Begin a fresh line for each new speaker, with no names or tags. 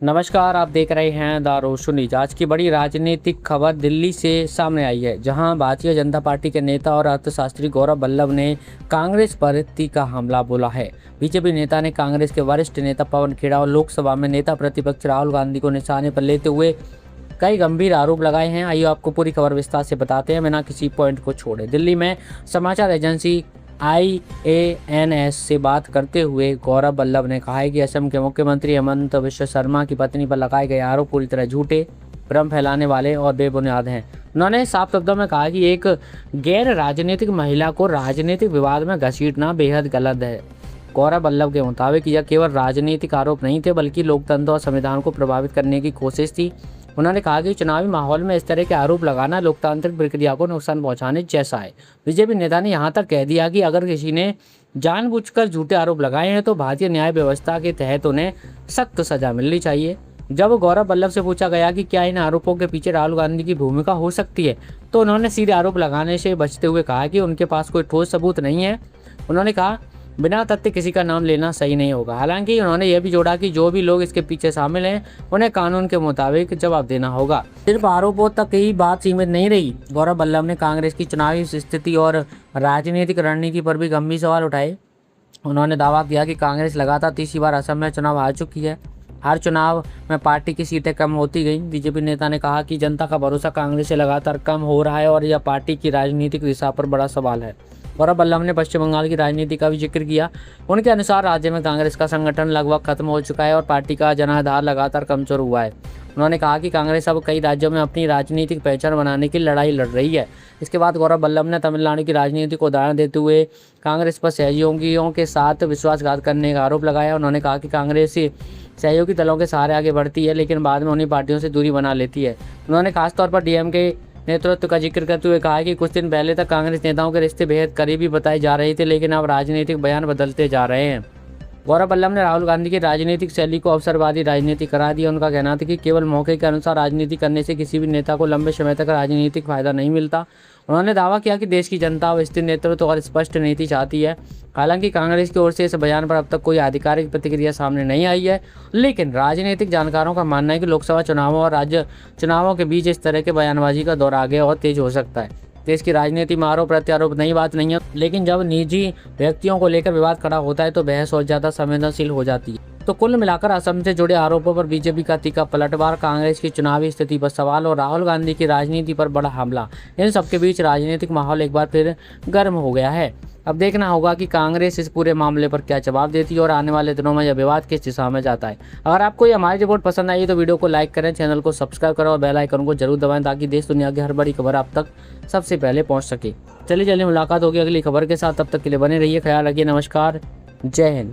नमस्कार, आप देख रहे हैं द रोशन न्यूज। आज की बड़ी राजनीतिक खबर दिल्ली से सामने आई है, जहां भारतीय जनता पार्टी के नेता और अर्थशास्त्री गौरव वल्लभ ने कांग्रेस पर तीखा हमला बोला है। बीजेपी नेता ने कांग्रेस के वरिष्ठ नेता पवन खेड़ा और लोकसभा में नेता प्रतिपक्ष राहुल गांधी को निशाने पर लेते हुए कई गंभीर आरोप लगाए हैं। आइए आपको पूरी खबर विस्तार से बताते हैं, बिना किसी पॉइंट को छोड़े। दिल्ली में समाचार एजेंसी IANS से बात करते हुए गौरव वल्लभ ने कहा है कि असम के मुख्यमंत्री हेमंत बिश्व शर्मा की पत्नी पर लगाए गए आरोप पूरी तरह झूठे, भ्रम फैलाने वाले और बेबुनियाद हैं। उन्होंने साफ शब्दों में कहा कि एक गैर राजनीतिक महिला को राजनीतिक विवाद में घसीटना बेहद गलत है। गौरव वल्लभ के मुताबिक यह केवल राजनीतिक आरोप नहीं थे, बल्कि लोकतंत्र और संविधान को प्रभावित करने की कोशिश थी। उन्होंने कहा कि चुनावी माहौल में इस तरह के आरोप लगाना लोकतांत्रिक प्रक्रिया को नुकसान पहुंचाने जैसा है। बीजेपी नेता ने यहां तक कह दिया कि अगर किसी ने जानबूझकर झूठे आरोप लगाए हैं तो भारतीय न्याय व्यवस्था के तहत उन्हें सख्त सजा मिलनी चाहिए। जब गौरव वल्लभ से पूछा गया कि क्या इन आरोपों के पीछे राहुल गांधी की भूमिका हो सकती है, तो उन्होंने सीधे आरोप लगाने से बचते हुए कहा कि उनके पास कोई ठोस सबूत नहीं है। उन्होंने कहा बिना तथ्य किसी का नाम लेना सही नहीं होगा। हालांकि उन्होंने यह भी जोड़ा कि जो भी लोग इसके पीछे शामिल हैं उन्हें कानून के मुताबिक जवाब देना होगा। सिर्फ आरोपों तक ही बात सीमित नहीं रही। गौरव वल्लभ ने कांग्रेस की चुनावी स्थिति और राजनीतिक रणनीति पर भी गंभीर सवाल उठाए। उन्होंने दावा किया कि कांग्रेस लगातार तीसरी बार असम में चुनाव हार चुकी है। हर चुनाव में पार्टी की सीटें कम होती गई। बीजेपी नेता ने कहा कि जनता का भरोसा कांग्रेस से लगातार कम हो रहा है और यह पार्टी की राजनीतिक दिशा पर बड़ा सवाल है। गौरव वल्लभ ने पश्चिम बंगाल की राजनीति का भी जिक्र किया। उनके अनुसार राज्य में कांग्रेस का संगठन लगभग खत्म हो चुका है और पार्टी का जनाधार लगातार कमजोर हुआ है। उन्होंने कहा कि कांग्रेस अब कई राज्यों में अपनी राजनीतिक पहचान बनाने की लड़ाई लड़ रही है। इसके बाद गौरव वल्लभ ने तमिलनाडु की राजनीति को उदाहरण देते हुए कांग्रेस पर सहयोगियों के साथ विश्वासघात करने का आरोप लगाया। उन्होंने कहा कि कांग्रेस सहयोगी दलों के सहारे आगे बढ़ती है, लेकिन बाद में उन्हीं पार्टियों से दूरी बना लेती है। उन्होंने खासतौर पर DMK नेतृत्व का जिक्र करते हुए कहा कि कुछ दिन पहले तक कांग्रेस नेताओं के रिश्ते बेहद करीबी बताए जा रहे थे, लेकिन अब राजनीतिक बयान बदलते जा रहे हैं। गौरव वल्लभ ने राहुल गांधी की राजनीतिक शैली को अवसरवादी राजनीति करार दिया। उनका कहना था कि केवल मौके के अनुसार राजनीति करने से किसी भी नेता को लंबे समय तक राजनीतिक फायदा नहीं मिलता। उन्होंने दावा किया कि देश की जनता अब स्थिर नेतृत्व और स्पष्ट नीति चाहती है। हालांकि कांग्रेस की ओर से इस बयान पर अब तक कोई आधिकारिक प्रतिक्रिया सामने नहीं आई है, लेकिन राजनीतिक जानकारों का मानना है कि लोकसभा चुनावों और राज्य चुनावों के बीच इस तरह के बयानबाजी का दौर आगे और तेज हो सकता है। देश की राजनीति में आरोप प्रत्यारोप नई बात नहीं है, लेकिन जब निजी व्यक्तियों को लेकर विवाद खड़ा होता है तो बहस और ज्यादा संवेदनशील हो जाती है। तो कुल मिलाकर असम से जुड़े आरोपों पर बीजेपी का तीखा पलटवार, कांग्रेस की चुनावी स्थिति पर सवाल और राहुल गांधी की राजनीति पर बड़ा हमला, इन सबके बीच राजनीतिक माहौल एक बार फिर गर्म हो गया है। अब देखना होगा कि कांग्रेस इस पूरे मामले पर क्या जवाब देती है और आने वाले दिनों में यह विवाद किस दिशा में जाता है। अगर आपको ये हमारी रिपोर्ट पसंद आई तो वीडियो को लाइक करें, चैनल को सब्सक्राइब करें और बेल आइकन को जरूर दबाएं, ताकि देश दुनिया की हर बड़ी खबर आप तक सबसे पहले पहुंच सके। चलिए मुलाकात होगी अगली खबर के साथ, तब तक के लिए बने रहिए, ख्याल रखिए, नमस्कार, जय हिंद।